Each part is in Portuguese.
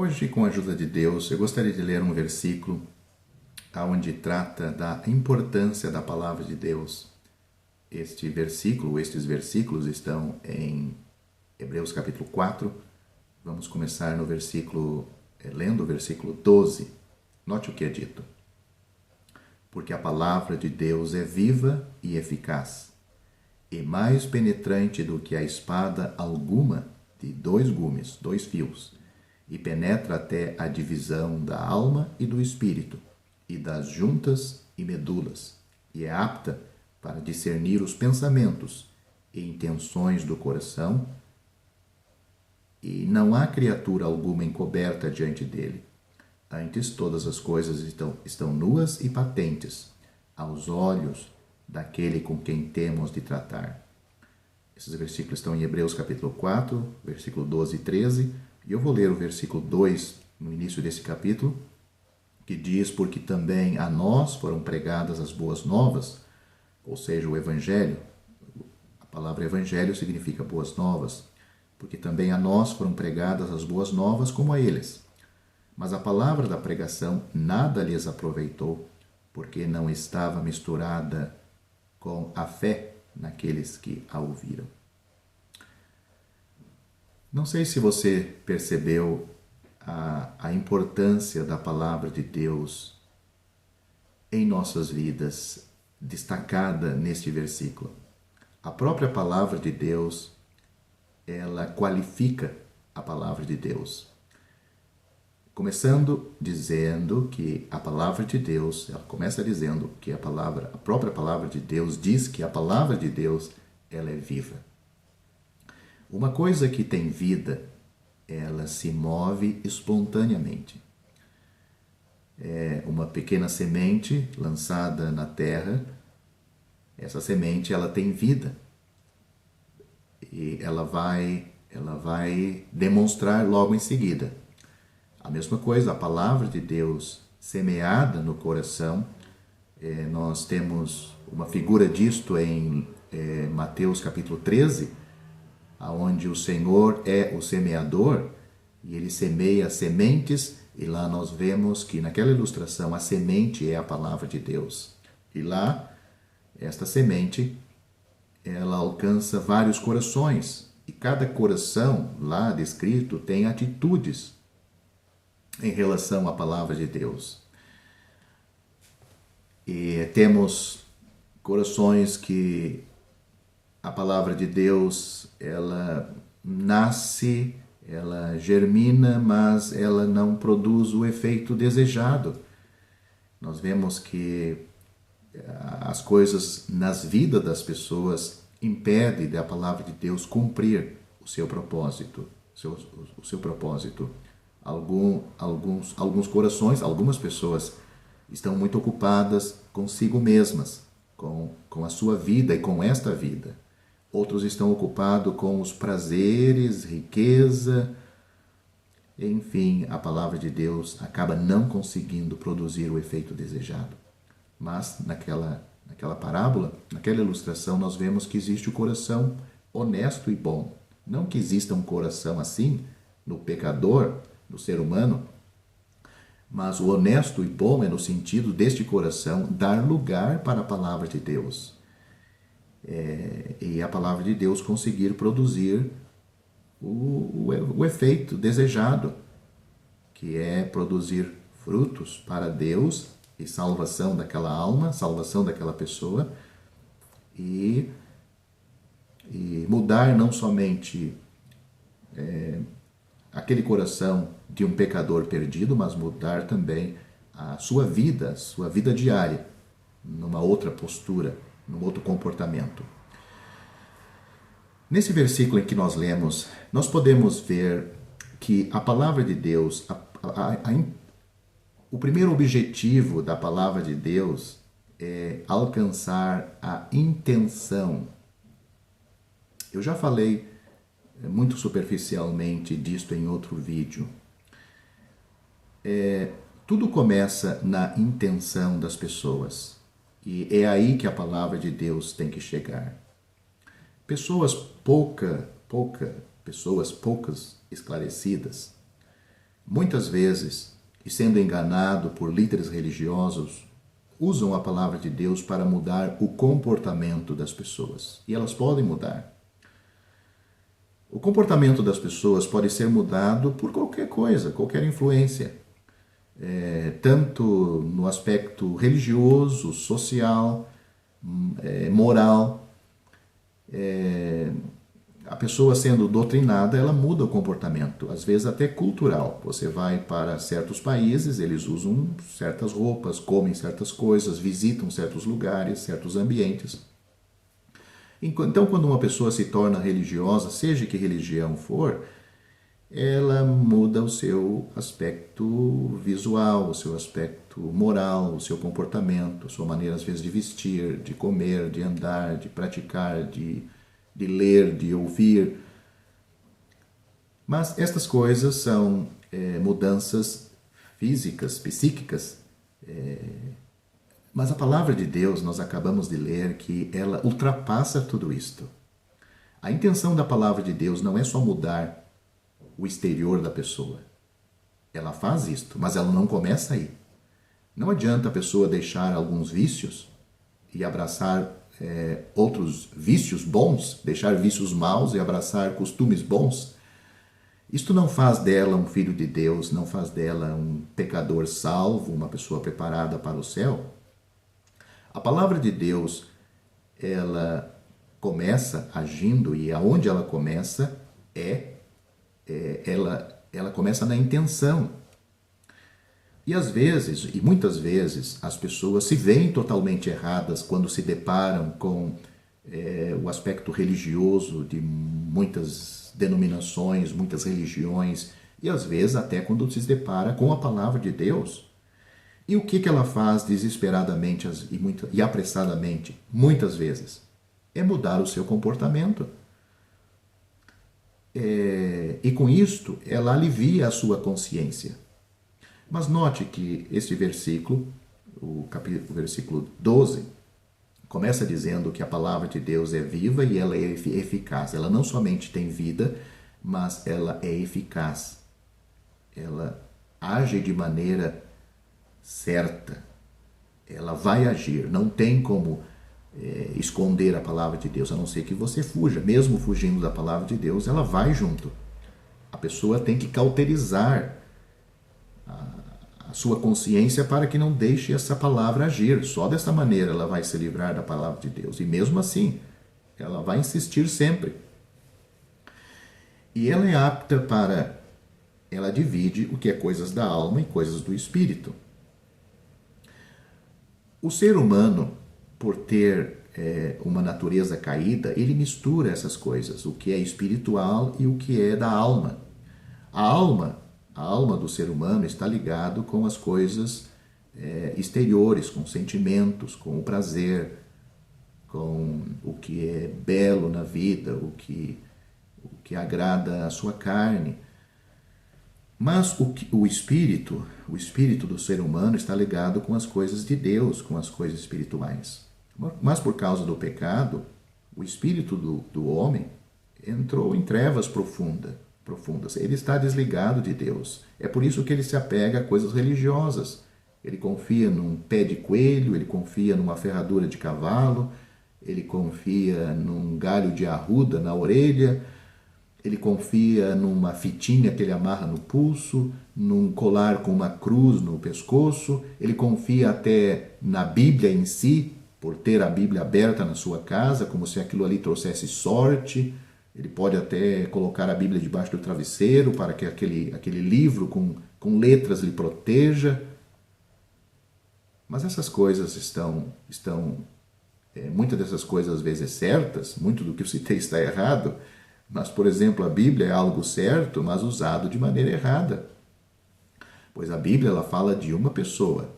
Hoje, com a ajuda de Deus, eu gostaria de ler um versículo onde trata da importância da palavra de Deus. Estes versículos estão em Hebreus capítulo 4. Vamos começar no lendo o versículo 12. Note o que é dito. Porque a palavra de Deus é viva e eficaz, e mais penetrante do que a espada alguma de dois gumes, dois fios, e penetra até a divisão da alma e do espírito, e das juntas e medulas, e é apta para discernir os pensamentos e intenções do coração, e não há criatura alguma encoberta diante dele. Antes, todas as coisas estão nuas e patentes aos olhos daquele com quem temos de tratar. Esses versículos estão em Hebreus capítulo 4, versículo 12 e 13, e eu vou ler o versículo 2 no início desse capítulo, que diz: porque também a nós foram pregadas as boas novas, ou seja, o evangelho. A palavra evangelho significa boas novas, porque também a nós foram pregadas as boas novas como a eles. Mas a palavra da pregação nada lhes aproveitou, porque não estava misturada com a fé naqueles que a ouviram. Não sei se você percebeu a importância da palavra de Deus em nossas vidas, destacada neste versículo. A própria palavra de Deus, ela qualifica a palavra de Deus. Começando dizendo que a palavra de Deus, ela começa dizendo que a própria palavra de Deus diz que a palavra de Deus, ela é viva. Uma coisa que tem vida, ela se move espontaneamente. É uma pequena semente lançada na terra. Essa semente, ela tem vida. E ela vai demonstrar logo em seguida. A mesma coisa, a palavra de Deus semeada no coração. Nós temos uma figura disto em Mateus capítulo 13, onde o Senhor é o semeador e ele semeia sementes, e lá nós vemos que naquela ilustração a semente é a palavra de Deus. E lá, esta semente, ela alcança vários corações, e cada coração lá descrito tem atitudes em relação à palavra de Deus. E temos corações que a palavra de Deus, ela nasce, ela germina, mas ela não produz o efeito desejado. Nós vemos que as coisas nas vidas das pessoas impedem da palavra de Deus cumprir o seu propósito. O seu propósito. Alguns corações, algumas pessoas estão muito ocupadas consigo mesmas, com a sua vida e com esta vida. Outros estão ocupados com os prazeres, riqueza. Enfim, a palavra de Deus acaba não conseguindo produzir o efeito desejado. Mas naquela parábola, naquela ilustração, nós vemos que existe o coração honesto e bom. Não que exista um coração assim no pecador, no ser humano, mas o honesto e bom é no sentido deste coração dar lugar para a palavra de Deus. E a palavra de Deus conseguir produzir o efeito desejado, que é produzir frutos para Deus e salvação daquela alma, salvação daquela pessoa, e mudar não somente aquele coração de um pecador perdido, mas mudar também a sua vida diária, numa outra postura, num outro comportamento. Nesse versículo em que nós lemos, nós podemos ver que a palavra de Deus, o primeiro objetivo da palavra de Deus é alcançar a intenção. Eu já falei muito superficialmente disto em outro vídeo. Tudo começa na intenção das pessoas. E é aí que a palavra de Deus tem que chegar. Pessoas poucas esclarecidas muitas vezes, e sendo enganado por líderes religiosos, usam a palavra de Deus para mudar o comportamento das pessoas. E elas podem mudar. O comportamento das pessoas pode ser mudado por qualquer coisa, qualquer influência. Tanto no aspecto religioso, social, moral. A pessoa sendo doutrinada, ela muda o comportamento, às vezes até cultural. Você vai para certos países, eles usam certas roupas, comem certas coisas, visitam certos lugares, certos ambientes. Então, quando uma pessoa se torna religiosa, seja que religião for, ela muda o seu aspecto visual, o seu aspecto moral, o seu comportamento, a sua maneira, às vezes, de vestir, de comer, de andar, de praticar, de ler, de ouvir. Mas estas coisas são mudanças físicas, psíquicas. Mas a palavra de Deus, nós acabamos de ler que ela ultrapassa tudo isto. A intenção da palavra de Deus não é só mudar o exterior da pessoa. Ela faz isto, mas ela não começa aí. Não adianta a pessoa deixar alguns vícios e abraçar outros vícios bons, deixar vícios maus e abraçar costumes bons. Isto não faz dela um filho de Deus, não faz dela um pecador salvo, uma pessoa preparada para o céu. A palavra de Deus, ela começa agindo, e aonde ela começa ela começa na intenção. E às vezes, e muitas vezes, as pessoas se veem totalmente erradas quando se deparam com o aspecto religioso de muitas denominações, muitas religiões, e às vezes até quando se depara com a palavra de Deus. E o que ela faz desesperadamente e apressadamente, muitas vezes? É mudar o seu comportamento. E com isto, ela alivia a sua consciência. Mas note que este versículo, o versículo 12, começa dizendo que a palavra de Deus é viva e ela é eficaz. Ela não somente tem vida, mas ela é eficaz. Ela age de maneira certa. Ela vai agir. Não tem como esconder a palavra de Deus, a não ser que você fuja. Mesmo fugindo da palavra de Deus, ela vai junto. A pessoa tem que cauterizar a sua consciência para que não deixe essa palavra agir. Só dessa maneira ela vai se livrar da palavra de Deus. E mesmo assim, ela vai insistir sempre. E ela é apta para... Ela divide o que é coisas da alma e coisas do espírito. O ser humano, por ter uma natureza caída, ele mistura essas coisas, o que é espiritual e o que é da alma. A alma do ser humano está ligado com as coisas exteriores, com sentimentos, com o prazer, com o que é belo na vida, o que agrada a sua carne. Mas o espírito do ser humano está ligado com as coisas de Deus, com as coisas espirituais. Mas por causa do pecado, o espírito do homem entrou em trevas profundas. Ele está desligado de Deus. É por isso que ele se apega a coisas religiosas. Ele confia num pé de coelho, ele confia numa ferradura de cavalo, ele confia num galho de arruda na orelha, ele confia numa fitinha que ele amarra no pulso, num colar com uma cruz no pescoço, ele confia até na Bíblia em si, por ter a Bíblia aberta na sua casa, como se aquilo ali trouxesse sorte. Ele pode até colocar a Bíblia debaixo do travesseiro para que aquele livro com letras lhe proteja. Mas essas coisas muitas dessas coisas às vezes certas, muito do que eu citei está errado, mas, por exemplo, a Bíblia é algo certo, mas usado de maneira errada. Pois a Bíblia ela fala de uma pessoa,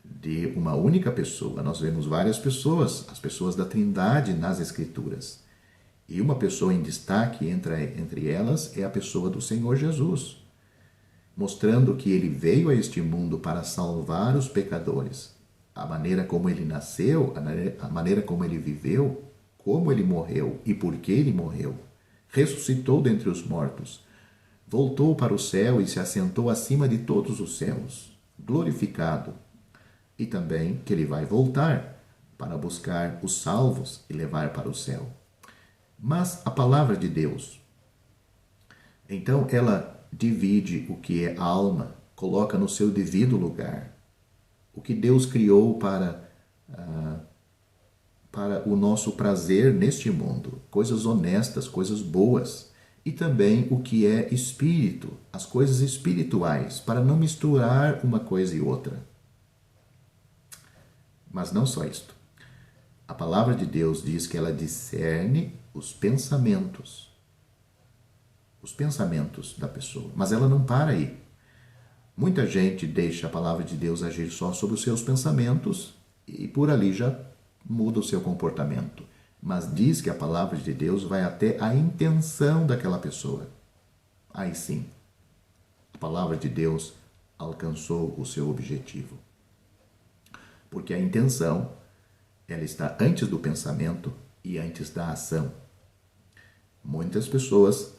de uma única pessoa. Nós vemos várias pessoas, as pessoas da Trindade nas Escrituras. E uma pessoa em destaque entre elas é a pessoa do Senhor Jesus, mostrando que ele veio a este mundo para salvar os pecadores. A maneira como ele nasceu, a maneira como ele viveu, como ele morreu e por que ele morreu. Ressuscitou dentre os mortos, voltou para o céu e se assentou acima de todos os céus, glorificado. E também que ele vai voltar para buscar os salvos e levar para o céu. Mas a palavra de Deus, então ela divide o que é alma, coloca no seu devido lugar. O que Deus criou para o nosso prazer neste mundo, coisas honestas, coisas boas, e também o que é espírito, as coisas espirituais, para não misturar uma coisa e outra. Mas não só isto. A palavra de Deus diz que ela discerne os pensamentos da pessoa, mas ela não para aí. Muita gente deixa a palavra de Deus agir só sobre os seus pensamentos e por ali já muda o seu comportamento. Mas diz que a palavra de Deus vai até a intenção daquela pessoa. Aí sim, a palavra de Deus alcançou o seu objetivo. Porque a intenção, ela está antes do pensamento e antes da ação. Muitas pessoas,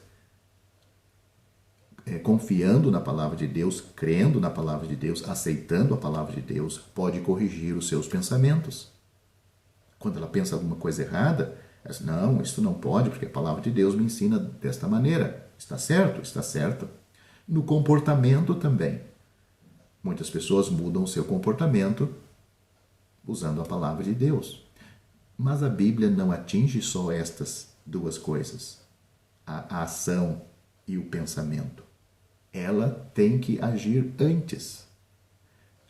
confiando na palavra de Deus, crendo na palavra de Deus, aceitando a palavra de Deus, pode corrigir os seus pensamentos. Quando ela pensa alguma coisa errada, ela diz, não, isso não pode, porque a palavra de Deus me ensina desta maneira. Está certo? Está certo. No comportamento também. Muitas pessoas mudam o seu comportamento usando a palavra de Deus. Mas a Bíblia não atinge só estas duas coisas, a ação e o pensamento. Ela tem que agir antes.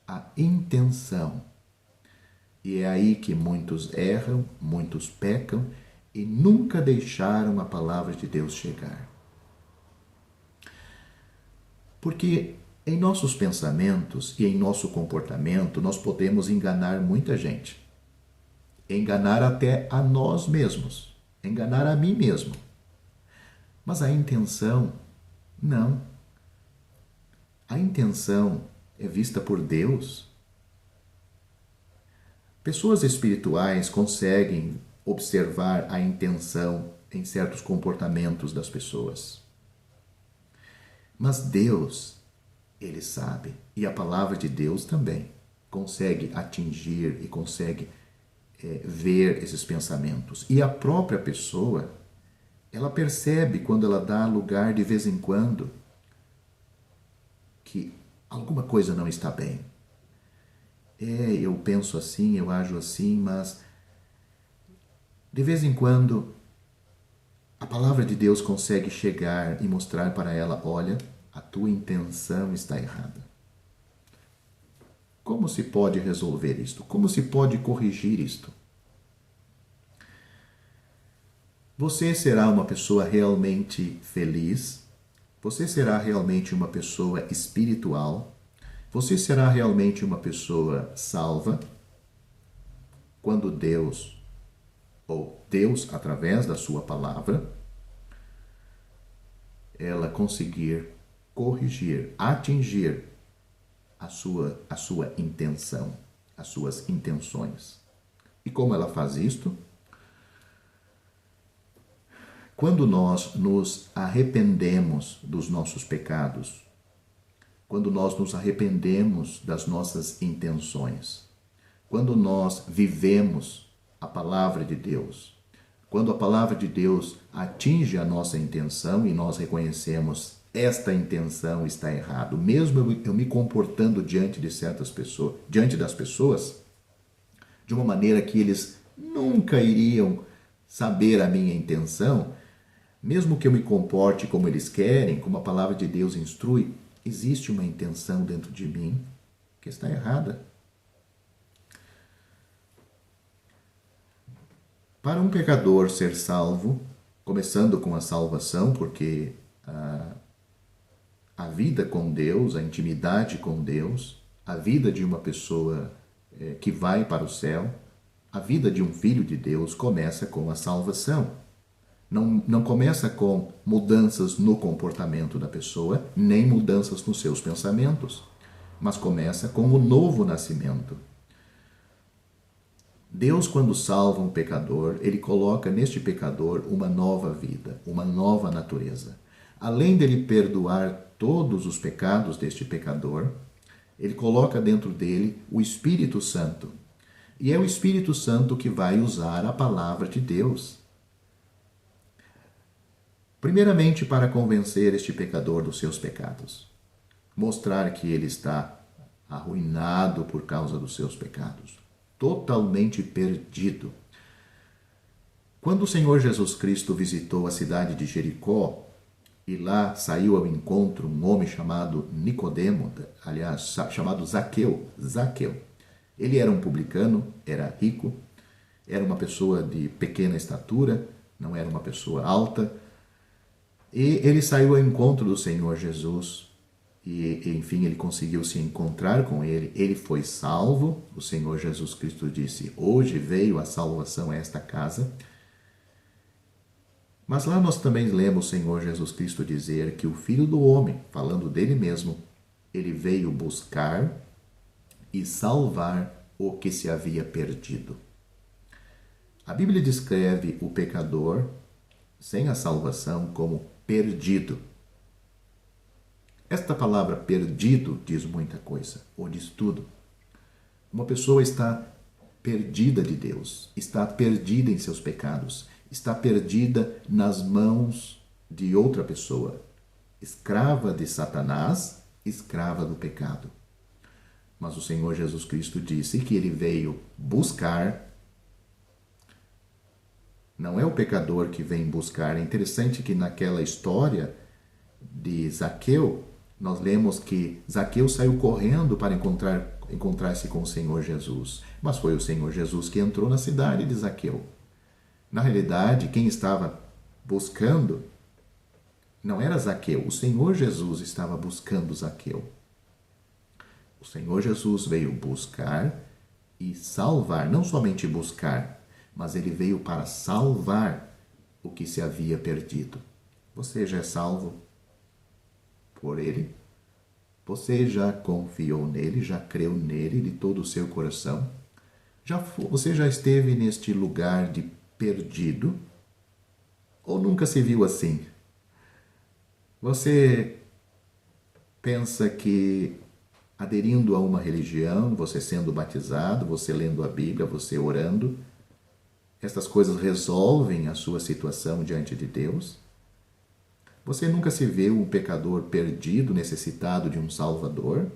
A intenção. E é aí que muitos erram, muitos pecam e nunca deixaram a palavra de Deus chegar. Porque em nossos pensamentos e em nosso comportamento nós podemos enganar muita gente. Enganar até a nós mesmos. Enganar a mim mesmo. Mas a intenção, não. A intenção é vista por Deus. Pessoas espirituais conseguem observar a intenção em certos comportamentos das pessoas. Mas Deus, Ele sabe, e a palavra de Deus também consegue atingir e consegue ver esses pensamentos. E a própria pessoa, ela percebe quando ela dá lugar de vez em quando que alguma coisa não está bem. Eu penso assim, eu ajo assim, mas de vez em quando a palavra de Deus consegue chegar e mostrar para ela, olha, a tua intenção está errada. Como se pode resolver isto? Como se pode corrigir isto? Você será uma pessoa realmente feliz? Você será realmente uma pessoa espiritual? Você será realmente uma pessoa salva quando Deus, ou Deus através da sua palavra, ela conseguir corrigir, atingir a sua intenção, as suas intenções. E como ela faz isto? Quando nós nos arrependemos dos nossos pecados, quando nós nos arrependemos das nossas intenções, quando nós vivemos a palavra de Deus, quando a palavra de Deus atinge a nossa intenção e nós reconhecemos esta intenção está errada, mesmo eu me comportando diante de certas pessoas, diante das pessoas, de uma maneira que eles nunca iriam saber a minha intenção, mesmo que eu me comporte como eles querem, como a palavra de Deus instrui, existe uma intenção dentro de mim que está errada. Para um pecador ser salvo, começando com a salvação, porque a vida com Deus, a intimidade com Deus, a vida de uma pessoa que vai para o céu, a vida de um filho de Deus começa com a salvação. Não começa com mudanças no comportamento da pessoa, nem mudanças nos seus pensamentos, mas começa com o novo nascimento. Deus, quando salva um pecador, Ele coloca neste pecador uma nova vida, uma nova natureza. além dele perdoar todos os pecados deste pecador, ele coloca dentro dele o Espírito Santo. E é o Espírito Santo que vai usar a palavra de Deus. Primeiramente, para convencer este pecador dos seus pecados. Mostrar que ele está arruinado por causa dos seus pecados. Totalmente perdido. Quando o Senhor Jesus Cristo visitou a cidade de Jericó, e lá saiu ao encontro um homem chamado Nicodemo, aliás, chamado Zaqueu. Ele era um publicano, era rico, era uma pessoa de pequena estatura, não era uma pessoa alta, e ele saiu ao encontro do Senhor Jesus, e enfim, ele conseguiu se encontrar com ele, ele foi salvo. O Senhor Jesus Cristo disse: hoje veio a salvação a esta casa. Mas lá nós também lemos o Senhor Jesus Cristo dizer que o Filho do Homem, falando dele mesmo, ele veio buscar e salvar o que se havia perdido. A Bíblia descreve o pecador sem a salvação como perdido. Esta palavra perdido diz muita coisa, ou diz tudo. Uma pessoa está perdida de Deus, está perdida em seus pecados, está perdida nas mãos de outra pessoa, escrava de Satanás, escrava do pecado. Mas o Senhor Jesus Cristo disse que ele veio buscar. Não é o pecador que vem buscar. É interessante que naquela história de Zaqueu, nós lemos que Zaqueu saiu correndo para encontrar-se com o Senhor Jesus. Mas foi o Senhor Jesus que entrou na cidade de Zaqueu. Na realidade, quem estava buscando não era Zaqueu. O Senhor Jesus estava buscando Zaqueu. O Senhor Jesus veio buscar e salvar, não somente buscar, mas ele veio para salvar o que se havia perdido. Você já é salvo por ele? Você já confiou nele, já creu nele de todo o seu coração? Você já esteve neste lugar de perdido? Ou nunca se viu assim? Você pensa que aderindo a uma religião, você sendo batizado, você lendo a Bíblia, você orando, estas coisas resolvem a sua situação diante de Deus? Você nunca se viu um pecador perdido, necessitado de um Salvador?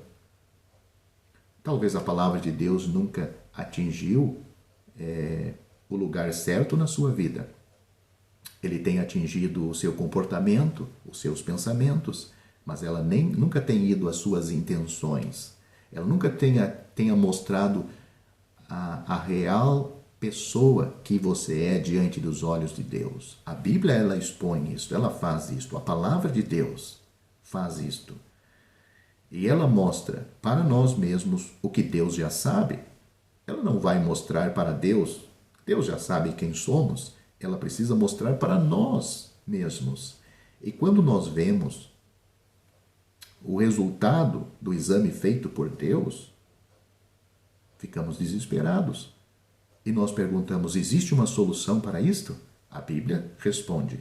Talvez a palavra de Deus nunca atingiu o lugar certo na sua vida. Ele tem atingido o seu comportamento, os seus pensamentos, mas ela nunca tem ido às suas intenções. Ela nunca tenha mostrado a real pessoa que você é diante dos olhos de Deus. A Bíblia, ela expõe isso, ela faz isto. A palavra de Deus faz isto. E ela mostra para nós mesmos o que Deus já sabe. Ela não vai mostrar para Deus. Deus já sabe quem somos. Ela precisa mostrar para nós mesmos. E quando nós vemos o resultado do exame feito por Deus, ficamos desesperados. E nós perguntamos: existe uma solução para isto? A Bíblia responde: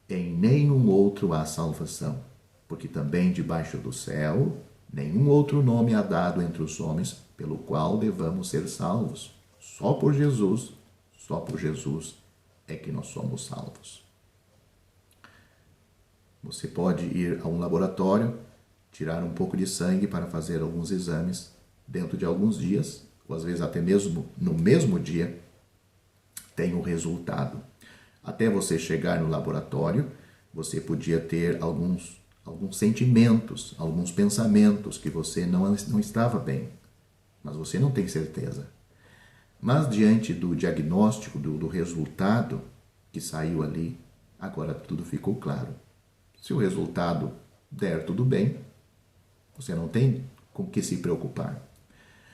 em nenhum outro há salvação, porque também debaixo do céu nenhum outro nome há dado entre os homens pelo qual devamos ser salvos. Só por Jesus é que nós somos salvos. Você pode ir a um laboratório, tirar um pouco de sangue para fazer alguns exames. Dentro de alguns dias, ou às vezes até mesmo no mesmo dia, tem o resultado. Até você chegar no laboratório, você podia ter alguns sentimentos, alguns pensamentos que você não estava bem, mas você não tem certeza. Mas diante do diagnóstico, do resultado que saiu ali, agora tudo ficou claro. Se o resultado der tudo bem, você não tem com que se preocupar.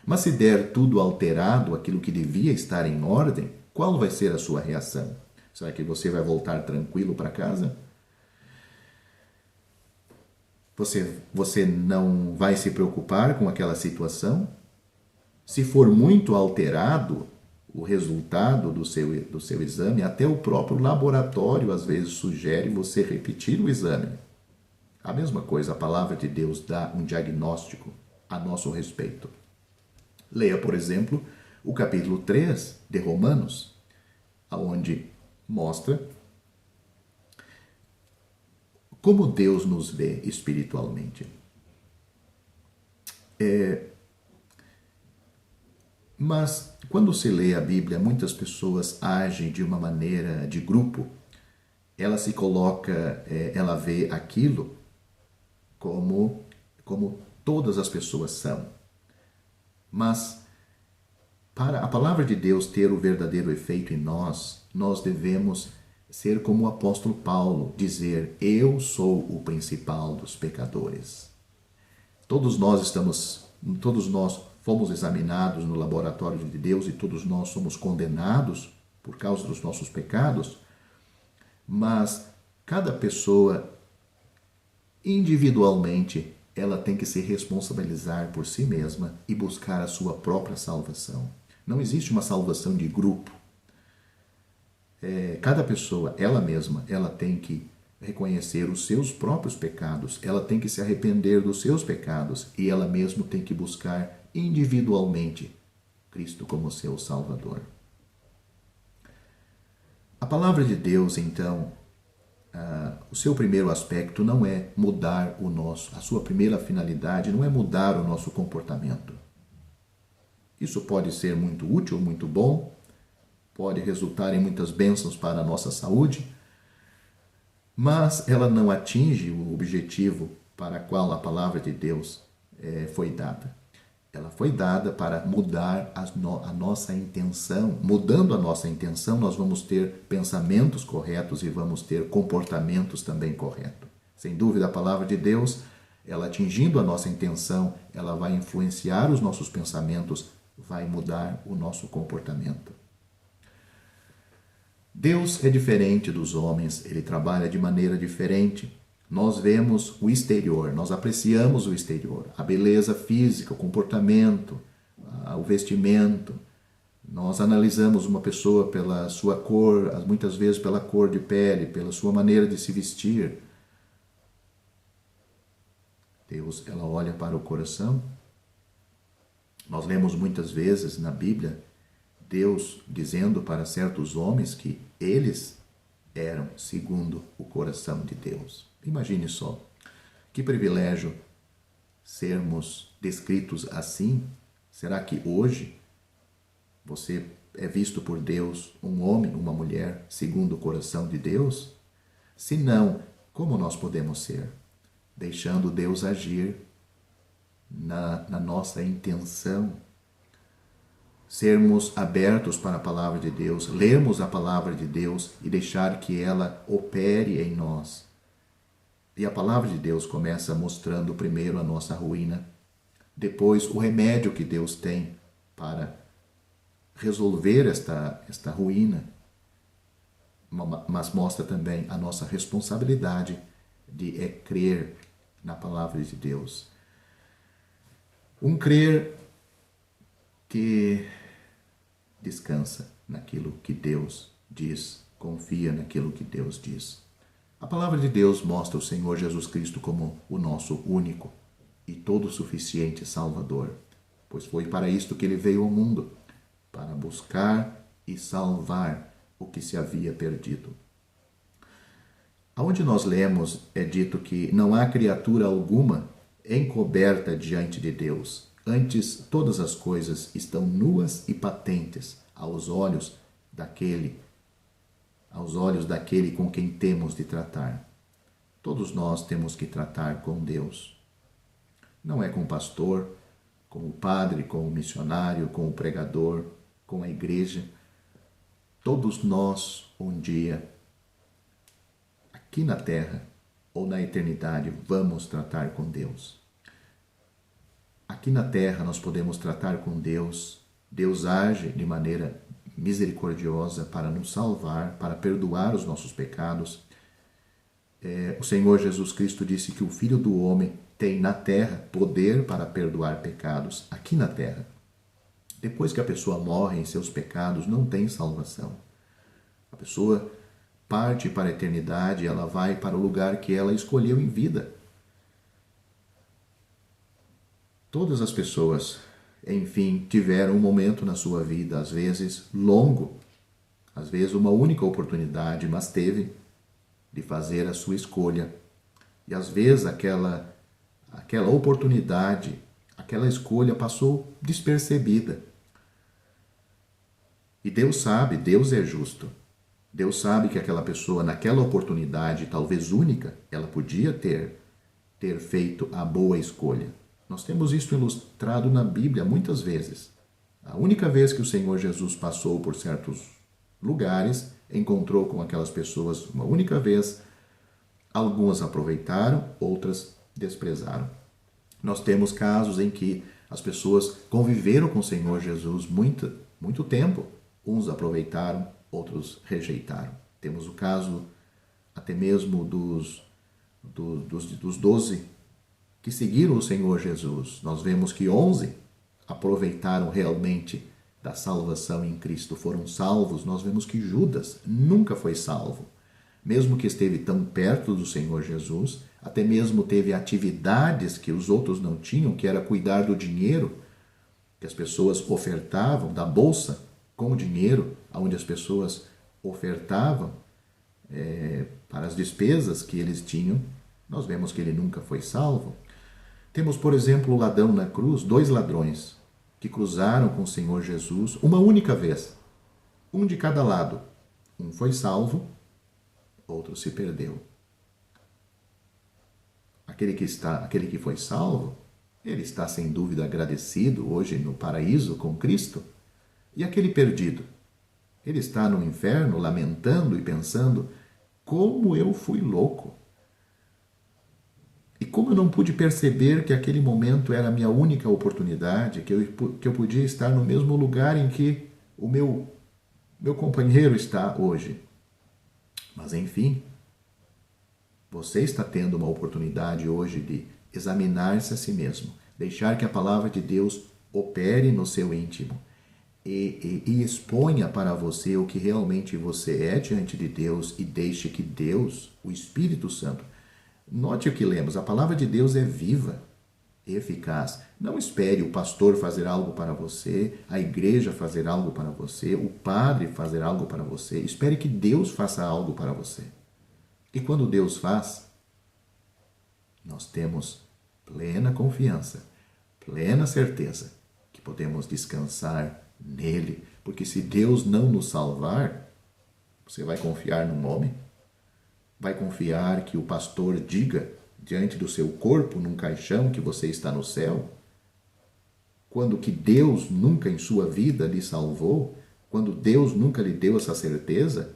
Mas se der tudo alterado, aquilo que devia estar em ordem, qual vai ser a sua reação? Será que você vai voltar tranquilo para casa? Você não vai se preocupar com aquela situação? Se for muito alterado, o resultado do seu exame, até o próprio laboratório às vezes sugere você repetir o exame. A mesma coisa, a palavra de Deus dá um diagnóstico a nosso respeito. Leia, por exemplo, o capítulo 3 de Romanos, onde mostra como Deus nos vê espiritualmente. Mas, quando se lê a Bíblia, muitas pessoas agem de uma maneira de grupo. Ela se coloca, ela vê aquilo como todas as pessoas são. Mas, para a palavra de Deus ter o verdadeiro efeito em nós, nós devemos ser como o apóstolo Paulo, dizer: eu sou o principal dos pecadores. Todos nós fomos examinados no laboratório de Deus e todos nós somos condenados por causa dos nossos pecados, mas cada pessoa individualmente ela tem que se responsabilizar por si mesma e buscar a sua própria salvação. Não existe uma salvação de grupo. Cada pessoa, ela mesma, ela tem que reconhecer os seus próprios pecados, ela tem que se arrepender dos seus pecados e ela mesma tem que buscar individualmente Cristo como seu Salvador. A palavra de Deus, então, o seu primeiro aspecto não é mudar a sua primeira finalidade não é mudar o nosso comportamento. Isso pode ser muito útil, muito bom, pode resultar em muitas bênçãos para a nossa saúde, mas ela não atinge o objetivo para o qual a palavra de Deus foi dada. Ela foi dada para mudar a nossa intenção. Mudando a nossa intenção, nós vamos ter pensamentos corretos e vamos ter comportamentos também corretos. Sem dúvida, a palavra de Deus, ela atingindo a nossa intenção, ela vai influenciar os nossos pensamentos, vai mudar o nosso comportamento. Deus é diferente dos homens, ele trabalha de maneira diferente. Nós vemos o exterior, nós apreciamos o exterior, a beleza física, o comportamento, o vestimento. Nós analisamos uma pessoa pela sua cor, muitas vezes pela cor de pele, pela sua maneira de se vestir. Deus, ela olha para o coração. Nós lemos muitas vezes na Bíblia Deus dizendo para certos homens que eles eram segundo o coração de Deus. Imagine só, que privilégio sermos descritos assim. Será que hoje você é visto por Deus um homem, uma mulher, segundo o coração de Deus? Se não, como nós podemos ser? Deixando Deus agir na nossa intenção. Sermos abertos para a palavra de Deus, lermos a palavra de Deus e deixar que ela opere em nós. E a palavra de Deus começa mostrando primeiro a nossa ruína, depois o remédio que Deus tem para resolver esta ruína, mas mostra também a nossa responsabilidade de crer na palavra de Deus. Um crer que descansa naquilo que Deus diz, confia naquilo que Deus diz. A palavra de Deus mostra o Senhor Jesus Cristo como o nosso único e todo suficiente Salvador, pois foi para isto que ele veio ao mundo, para buscar e salvar o que se havia perdido. Aonde nós lemos é dito que não há criatura alguma encoberta diante de Deus. Antes, todas as coisas estão nuas e patentes aos olhos daquele com quem temos de tratar. Todos nós temos que tratar com Deus. Não é com o pastor, com o padre, com o missionário, com o pregador, com a igreja. Todos nós, um dia, aqui na terra ou na eternidade, vamos tratar com Deus. Aqui na terra nós podemos tratar com Deus. Deus age de maneira misericordiosa para nos salvar, para perdoar os nossos pecados. O Senhor Jesus Cristo disse que o Filho do Homem tem na terra poder para perdoar pecados, aqui na terra. Depois que a pessoa morre em seus pecados, não tem salvação. A pessoa parte para a eternidade, ela vai para o lugar que ela escolheu em vida. Todas as pessoas, enfim, tiveram um momento na sua vida, às vezes longo, às vezes uma única oportunidade, mas teve de fazer a sua escolha. E às vezes aquela oportunidade, aquela escolha passou despercebida. E Deus sabe, Deus é justo. Deus sabe que aquela pessoa, naquela oportunidade, talvez única, ela podia ter feito a boa escolha. Nós temos isso ilustrado na Bíblia muitas vezes. A única vez que o Senhor Jesus passou por certos lugares, encontrou com aquelas pessoas uma única vez, algumas aproveitaram, outras desprezaram. Nós temos casos em que as pessoas conviveram com o Senhor Jesus muito tempo. Uns aproveitaram, outros rejeitaram. Temos o caso até mesmo dos 12 que seguiram o Senhor Jesus. Nós vemos que 11 aproveitaram realmente da salvação em Cristo, foram salvos. Nós vemos que Judas nunca foi salvo. Mesmo que esteve tão perto do Senhor Jesus, até mesmo teve atividades que os outros não tinham, que era cuidar do dinheiro que as pessoas ofertavam, da bolsa com o dinheiro, onde as pessoas ofertavam para as despesas que eles tinham. Nós vemos que ele nunca foi salvo. Temos, por exemplo, o ladrão na cruz, 2 ladrões que cruzaram com o Senhor Jesus uma única vez, um de cada lado. Um foi salvo, outro se perdeu. Aquele que foi salvo, ele está sem dúvida agradecido hoje no paraíso com Cristo. E aquele perdido, ele está no inferno lamentando e pensando: como eu fui louco! E como eu não pude perceber que aquele momento era a minha única oportunidade, que eu podia estar no mesmo lugar em que o meu companheiro está hoje. Mas enfim, você está tendo uma oportunidade hoje de examinar-se a si mesmo, deixar que a palavra de Deus opere no seu íntimo e exponha para você o que realmente você é diante de Deus e deixe que Deus, o Espírito Santo, note o que lemos, a palavra de Deus é viva e eficaz. Não espere o pastor fazer algo para você, a igreja fazer algo para você, o padre fazer algo para você. Espere que Deus faça algo para você. E quando Deus faz, nós temos plena confiança, plena certeza que podemos descansar nele. Porque se Deus não nos salvar, você vai confiar num homem? Vai confiar que o pastor diga diante do seu corpo, num caixão, que você está no céu? Quando que Deus nunca em sua vida lhe salvou? Quando Deus nunca lhe deu essa certeza?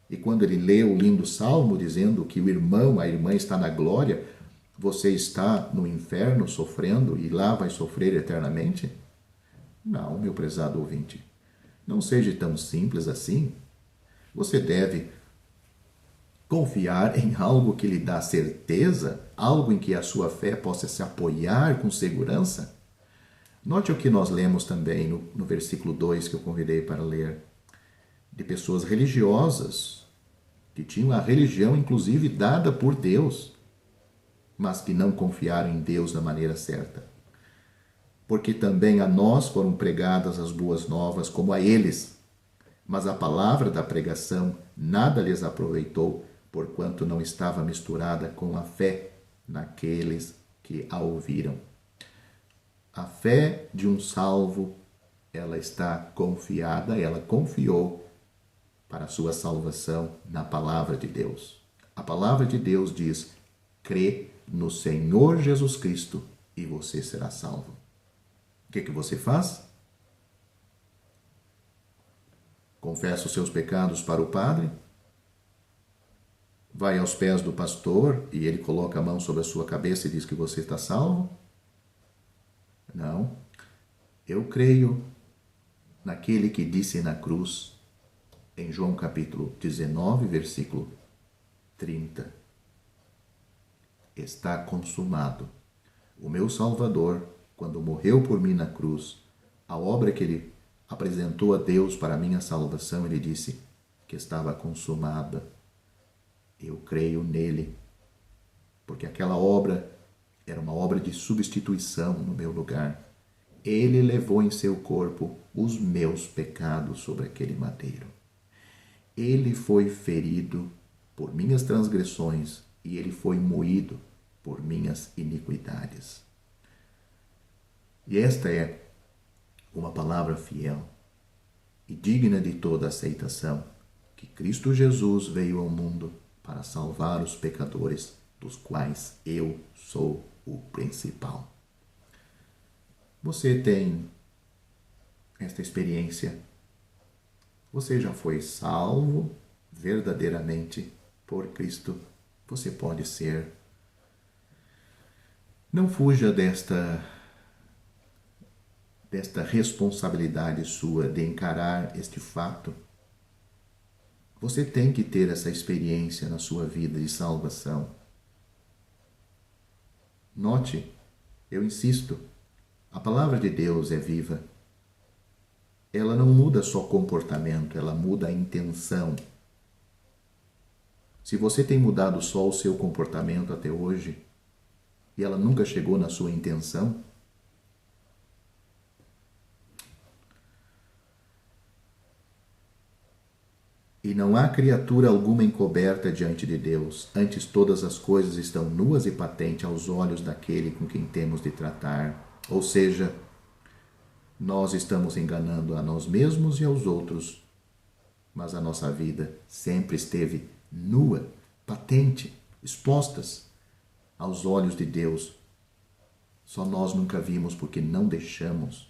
E quando ele lê o lindo salmo dizendo que o irmão, a irmã está na glória, você está no inferno sofrendo e lá vai sofrer eternamente? Não, meu prezado ouvinte. Não seja tão simples assim. Você deve confiar em algo que lhe dá certeza, algo em que a sua fé possa se apoiar com segurança. Note o que nós lemos também no versículo 2 que eu convidei para ler, de pessoas religiosas, que tinham a religião inclusive dada por Deus, mas que não confiaram em Deus da maneira certa. Porque também a nós foram pregadas as boas novas como a eles, mas a palavra da pregação nada lhes aproveitou, porquanto não estava misturada com a fé naqueles que a ouviram. A fé de um salvo, ela está confiada, ela confiou para a sua salvação na palavra de Deus. A palavra de Deus diz: crê no Senhor Jesus Cristo e você será salvo. O que você faz? Confessa os seus pecados para o padre? Vai aos pés do pastor e ele coloca a mão sobre a sua cabeça e diz que você está salvo? Não. Eu creio naquele que disse na cruz, em João capítulo 19, versículo 30. Está consumado. O meu Salvador, quando morreu por mim na cruz, a obra que ele apresentou a Deus para a minha salvação, ele disse que estava consumada. Eu creio nele, porque aquela obra era uma obra de substituição no meu lugar. Ele levou em seu corpo os meus pecados sobre aquele madeiro. Ele foi ferido por minhas transgressões e ele foi moído por minhas iniquidades. E esta é uma palavra fiel e digna de toda aceitação, que Cristo Jesus veio ao mundo para salvar os pecadores, dos quais eu sou o principal. Você tem esta experiência? Você já foi salvo verdadeiramente por Cristo? Você pode ser. Não fuja desta responsabilidade sua de encarar este fato. Você tem que ter essa experiência na sua vida de salvação. Note, eu insisto, a palavra de Deus é viva. Ela não muda só comportamento, ela muda a intenção. Se você tem mudado só o seu comportamento até hoje e ela nunca chegou na sua intenção, e não há criatura alguma encoberta diante de Deus, antes todas as coisas estão nuas e patentes aos olhos daquele com quem temos de tratar. Ou seja, nós estamos enganando a nós mesmos e aos outros, mas a nossa vida sempre esteve nua, patente, expostas aos olhos de Deus. Só nós nunca vimos porque não deixamos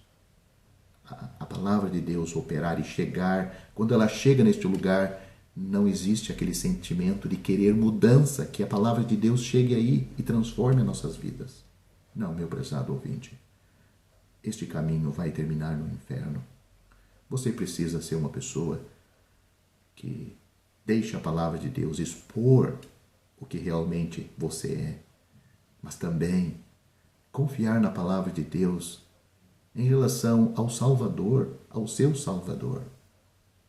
a palavra de Deus operar e chegar. Quando ela chega neste lugar, não existe aquele sentimento de querer mudança, que a palavra de Deus chegue aí e transforme as nossas vidas. Não, meu prezado ouvinte, este caminho vai terminar no inferno. Você precisa ser uma pessoa que deixe a palavra de Deus expor o que realmente você é, mas também confiar na palavra de Deus em relação ao Salvador, ao seu Salvador.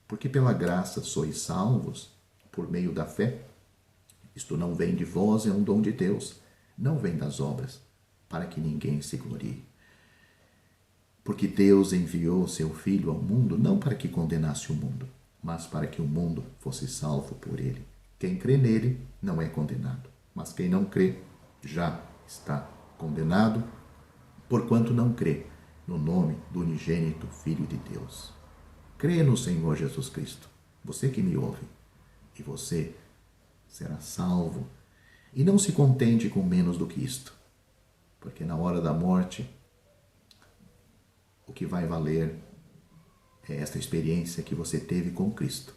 Porque pela graça sois salvos por meio da fé. Isto não vem de vós, é um dom de Deus. Não vem das obras, para que ninguém se glorie. Porque Deus enviou seu Filho ao mundo, não para que condenasse o mundo, mas para que o mundo fosse salvo por ele. Quem crê nele não é condenado, mas quem não crê já está condenado, porquanto não crê no nome do unigênito Filho de Deus. Crê no Senhor Jesus Cristo, você que me ouve, e você será salvo. E não se contente com menos do que isto, porque na hora da morte, o que vai valer é esta experiência que você teve com Cristo.